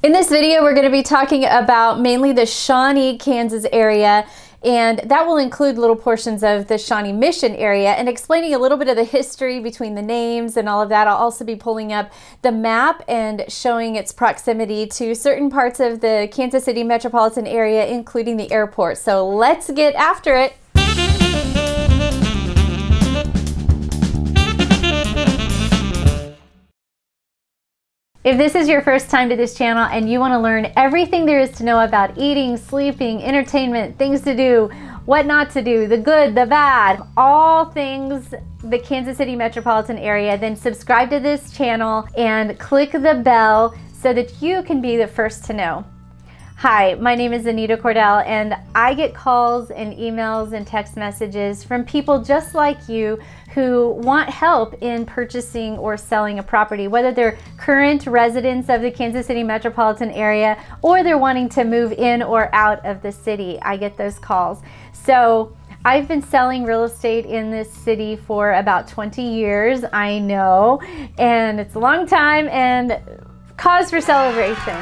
In this video, we're going to be talking about mainly the Shawnee, Kansas area, and that will include little portions of the Shawnee Mission area and explaining a little bit of the history between the names and all of that. I'll also be pulling up the map and showing its proximity to certain parts of the Kansas City Metropolitan area, including the airport. So let's get after it. If this is your first time to this channel and you want to learn everything there is to know about eating, sleeping, entertainment, things to do, what not to do, the good, the bad, all things the Kansas City Metropolitan area, then subscribe to this channel and click the bell so that you can be the first to know. Hi, my name is Anita Cordell, and I get calls and emails and text messages from people just like you who want help in purchasing or selling a property, whether they're current residents of the Kansas City Metropolitan area or they're wanting to move in or out of the city. I get those calls. So I've been selling real estate in this city for about 20 years, I know, and it's a long time and cause for celebration.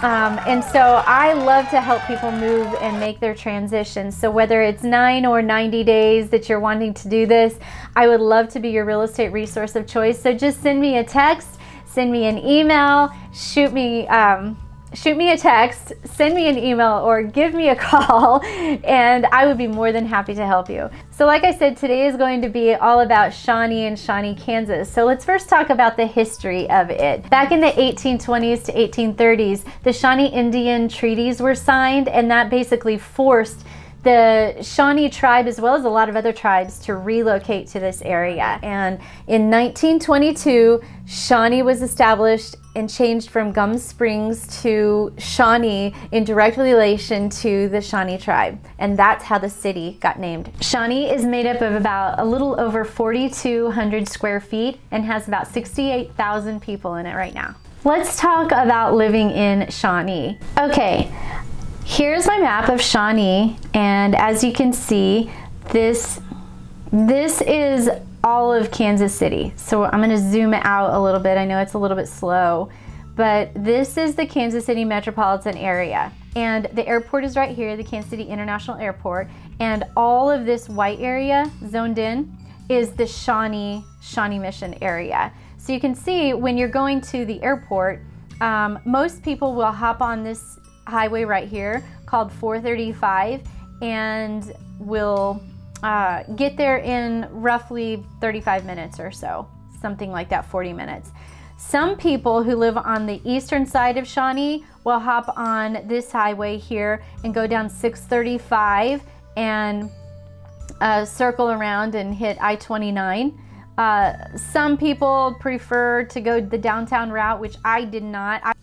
And so I love to help people move and make their transition. So whether it's 9 or 90 days that you're wanting to do this, I would love to be your real estate resource of choice. So just send me a text, send me an email, shoot me a text, send me an email, or give me a call, and I would be more than happy to help you. So like I said, today is going to be all about Shawnee and Shawnee, Kansas. So let's first talk about the history of it. Back in the 1820s to 1830s, the Shawnee Indian treaties were signed, and that basically forced the Shawnee tribe, as well as a lot of other tribes, to relocate to this area. And in 1922, Shawnee was established and changed from Gum Springs to Shawnee in direct relation to the Shawnee tribe. And that's how the city got named. Shawnee is made up of about a little over 4,200 square feet and has about 68,000 people in it right now. Let's talk about living in Shawnee. Okay. Here's my map of Shawnee, and as you can see, this is all of Kansas City. So I'm going to zoom out a little bit. I know it's a little bit slow, but this is the Kansas City Metropolitan area. And the airport is right here, the Kansas City International Airport, and all of this white area zoned in is the Shawnee Mission area. So you can see when you're going to the airport, most people will hop on this highway right here called 435 and will get there in roughly 35 minutes or so, something like that, 40 minutes. Some people who live on the eastern side of Shawnee will hop on this highway here and go down 635 and circle around and hit I-29. Some people prefer to go the downtown route, which I did not.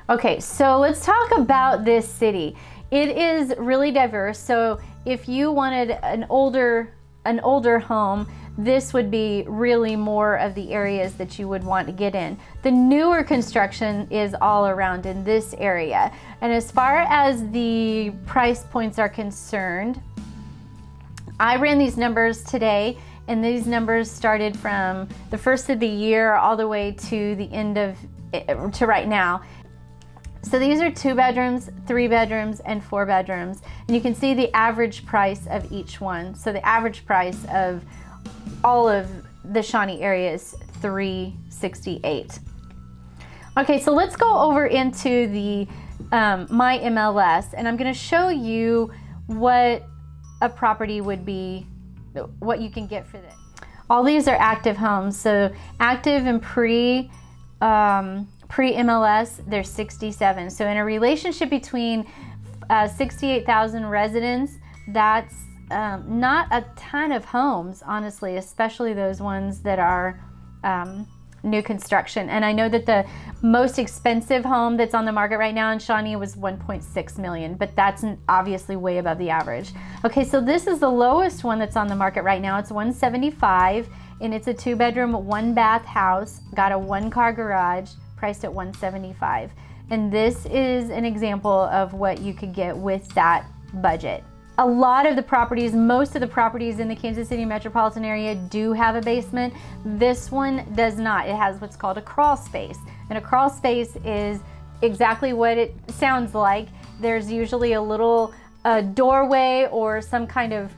Okay, so let's talk about this city. It is really diverse. So if you wanted an older home, this would be really more of the areas that you would want to get in. The newer construction is all around in this area. And as far as the price points are concerned, I ran these numbers today, and these numbers started from the first of the year all the way to the end of, to right now. So these are 2 bedrooms, 3 bedrooms, and 4 bedrooms. And you can see the average price of each one. So the average price of all of the Shawnee area is $368. Okay, so let's go over into the My MLS, and I'm gonna show you what a property would be, what you can get for this. All these are active homes. So active and pre-MLS, there's 67. So in a relationship between 68,000 residents, that's not a ton of homes, honestly, especially those ones that are new construction. And I know that the most expensive home that's on the market right now in Shawnee was $1.6 million, but that's obviously way above the average. Okay, so this is the lowest one that's on the market right now. It's $175, and it's a 2-bedroom, 1-bath house, got a 1-car garage, priced at $175. And this is an example of what you could get with that budget. A lot of the properties, most of the properties in the Kansas City Metropolitan area do have a basement. This one does not. It has what's called a crawl space. And a crawl space is exactly what it sounds like. There's usually a little doorway or some kind of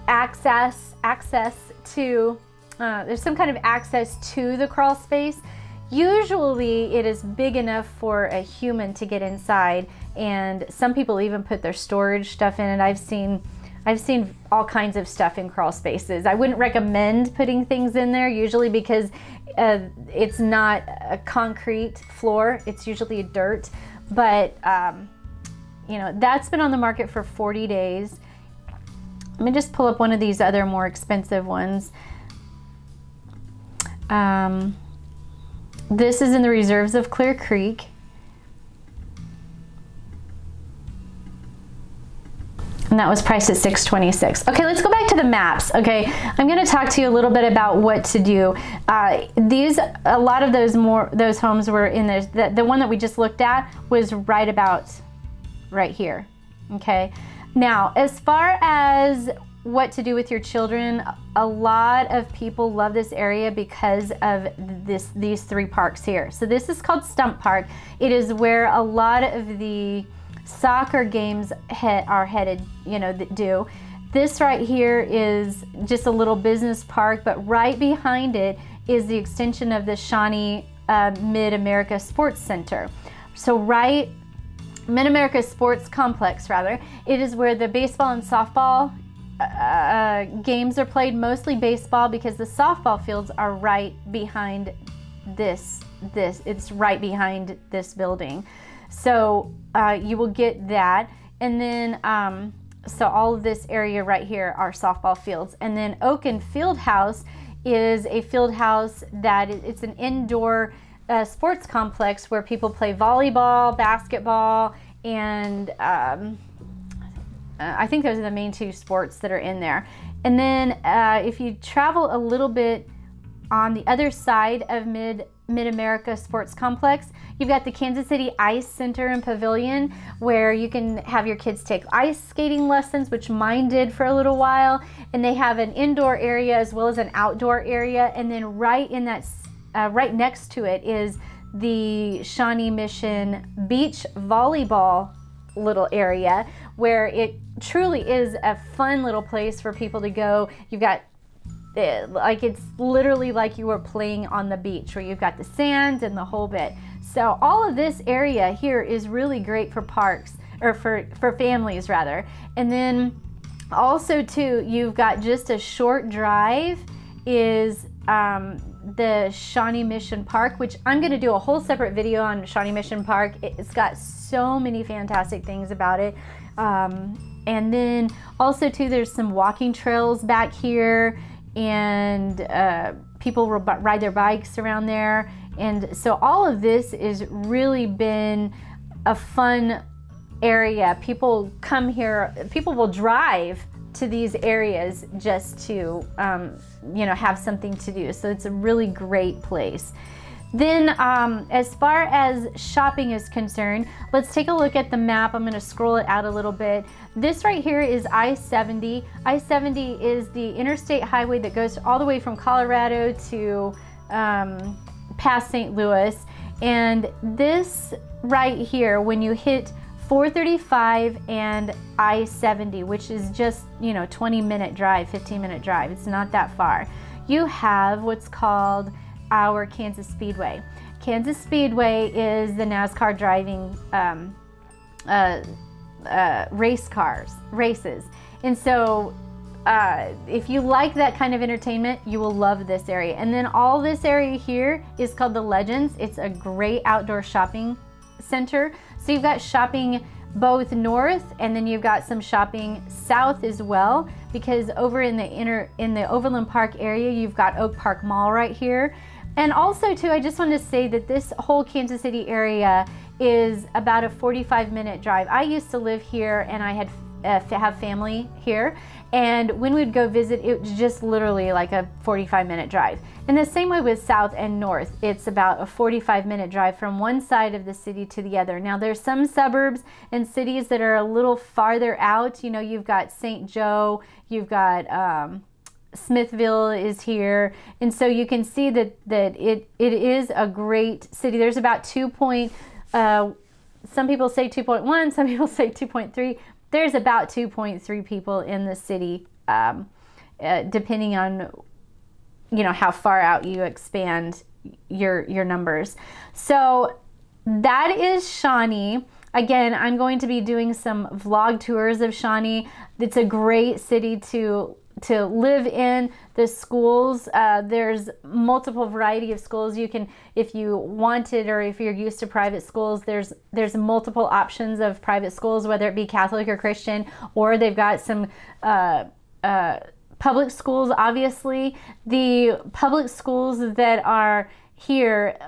access to there's some kind of access to the crawl space. Usually it is big enough for a human to get inside, and some people even put their storage stuff in it. I've seen all kinds of stuff in crawl spaces. I wouldn't recommend putting things in there usually because it's not a concrete floor. It's usually dirt, but you know, that's been on the market for 40 days. Let me just pull up one of these other more expensive ones. This is in the reserves of Clear Creek. And that was priced at $626. Okay, let's go back to the maps. Okay, I'm going to talk to you a little bit about what to do. A lot of those homes were in there. The one that we just looked at was right about right here. Okay, now as far as what to do with your children, a lot of people love this area because of these three parks here. So this is called Stump Park. It is where a lot of the soccer games are headed, you know, that do. This right here is just a little business park, but right behind it is the extension of the Shawnee Mid-America Sports Center. So right, Mid-America Sports Complex rather, it is where the baseball and softball games are played, mostly baseball because the softball fields are right behind this. It's right behind this building. So you will get that. And then, so all of this area right here are softball fields. And then Oaken Fieldhouse is a field house that it's an indoor sports complex where people play volleyball, basketball, and I think those are the main two sports that are in there. And then if you travel a little bit on the other side of Mid-America Sports Complex, you've got the Kansas City Ice Center and Pavilion, where you can have your kids take ice skating lessons, which mine did for a little while. And they have an indoor area as well as an outdoor area. And then right in that, right next to it is the Shawnee Mission Beach Volleyball little area, where it truly is a fun little place for people to go. You've got like, it's literally like you were playing on the beach, where you've got the sand and the whole bit. So all of this area here is really great for parks, or for families rather. And then also too, you've got just a short drive is the Shawnee Mission Park, which I'm going to do a whole separate video on Shawnee Mission Park. It's got so many fantastic things about it. And then also too, there's some walking trails back here, and people will ride their bikes around there. And so all of this has really been a fun area. People come here, people will drive to these areas just to you know, have something to do. So it's a really great place. Then as far as shopping is concerned, let's take a look at the map. I'm going to scroll it out a little bit. This right here is I-70. I-70 is the interstate highway that goes all the way from Colorado to past St. Louis. And this right here, when you hit 435 and I-70, which is just, you know, 20-minute drive, 15-minute drive, it's not that far, you have what's called our Kansas Speedway. Kansas Speedway is the NASCAR driving races. And so if you like that kind of entertainment, you will love this area. And then all this area here is called the Legends. It's a great outdoor shopping center. So you've got shopping both north, and then you've got some shopping south as well, because over in the Overland Park area, you've got Oak Park Mall right here. And also too, I just want to say that this whole Kansas City area is about a 45-minute drive. I used to live here, and I had have family here, and when we'd go visit, it was just literally like a 45-minute drive. And the same way with south and north, it's about a 45-minute drive from one side of the city to the other. Now there's some suburbs and cities that are a little farther out. You know, you've got St. Joe, you've got Smithville is here, and so you can see that it is a great city. There's about 2.2 some people say 2.1, some people say 2.3. There's about 2.3 people in the city, depending on, you know, how far out you expand your numbers. So that is Shawnee. Again, I'm going to be doing some vlog tours of Shawnee. It's a great city to live in. The schools, there's multiple variety of schools you can, if you wanted, or if you're used to private schools, there's multiple options of private schools, whether it be Catholic or Christian, or they've got some public schools. Obviously, the public schools that are here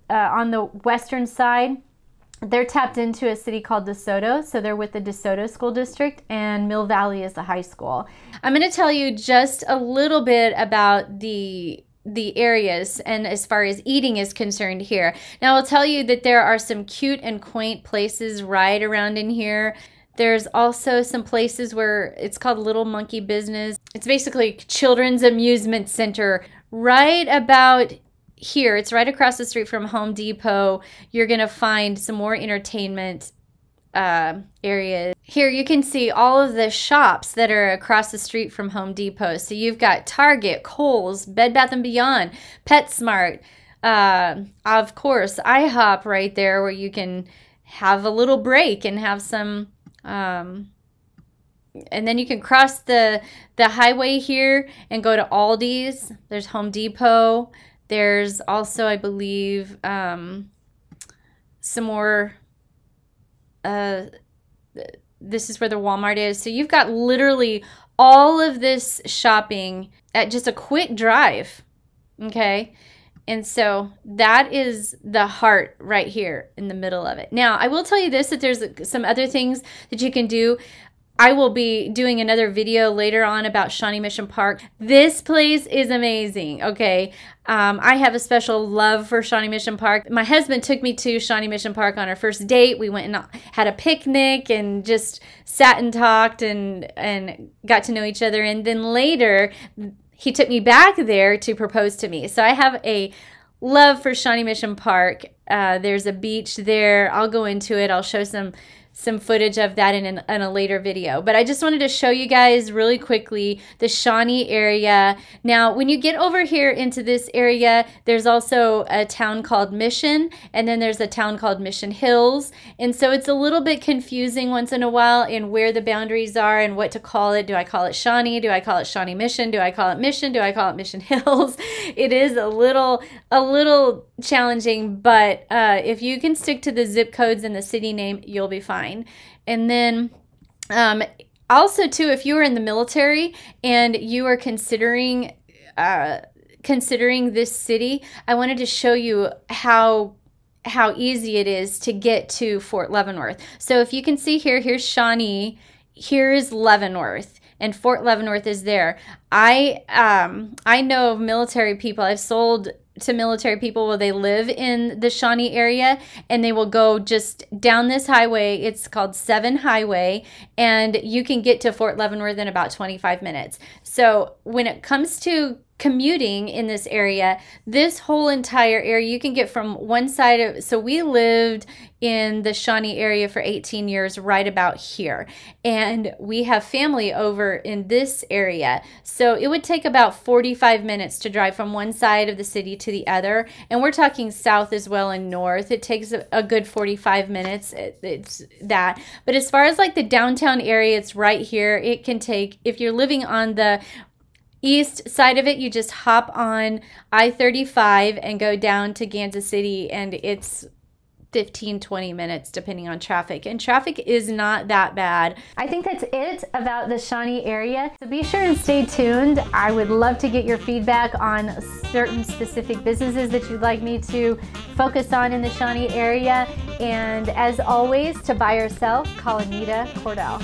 on the western side, they're tapped into a city called DeSoto, so they're with the DeSoto School District, and Mill Valley is the high school. I'm going to tell you just a little bit about the areas and as far as eating is concerned here. Now, I'll tell you that there are some cute and quaint places right around in here. There's also some places where it's called Little Monkey Business. It's basically a children's amusement center right about here. It's right across the street from Home Depot. You're going to find some more entertainment areas. Here you can see all of the shops that are across the street from Home Depot. So you've got Target, Kohl's, Bed Bath & Beyond, PetSmart, of course, IHOP right there where you can have a little break and have some, and then you can cross the highway here and go to Aldi's. There's Home Depot. There's also, I believe, some more, this is where the Walmart is. So you've got literally all of this shopping at just a quick drive, okay? And so that is the heart right here in the middle of it. Now, I will tell you this, that there's some other things that you can do. I will be doing another video later on about Shawnee Mission Park. This place is amazing, okay? I have a special love for Shawnee Mission Park. My husband took me to Shawnee Mission Park on our first date. We went and had a picnic and just sat and talked and got to know each other. And then later, he took me back there to propose to me. So I have a love for Shawnee Mission Park. There's a beach there. I'll go into it. I'll show some footage of that in a later video. But I just wanted to show you guys really quickly the Shawnee area. Now, when you get over here into this area, there's also a town called Mission, and then there's a town called Mission Hills. And so it's a little bit confusing once in a while in where the boundaries are and what to call it. Do I call it Shawnee? Do I call it Shawnee Mission? Do I call it Mission? Do I call it Mission Hills? It is a little challenging, but if you can stick to the zip codes and the city name, you'll be fine. And then also too, if you are in the military and you are considering this city, I wanted to show you how easy it is to get to Fort Leavenworth. So if you can see here, here's Shawnee, here is Leavenworth, and Fort Leavenworth is there. I know of military people. I've sold to military people where they live in the Shawnee area, and they will go just down this highway. It's called 7 Highway, and you can get to Fort Leavenworth in about 25 minutes. So when it comes to commuting in this area, this whole entire area, you can get from one side of, so we lived in the Shawnee area for 18 years right about here, and we have family over in this area. So it would take about 45 minutes to drive from one side of the city to the other, and we're talking south as well and north. It takes a good 45 minutes. It's that. But as far as like the downtown area, it's right here. It can take, if you're living on the east side of it, you just hop on I-35 and go down to Kansas City, and it's 15-20 minutes depending on traffic, and traffic is not that bad. I think that's it about the Shawnee area, so be sure and stay tuned. I would love to get your feedback on certain specific businesses that you'd like me to focus on in the Shawnee area, and as always, to buy or sell, call Anita Cordell.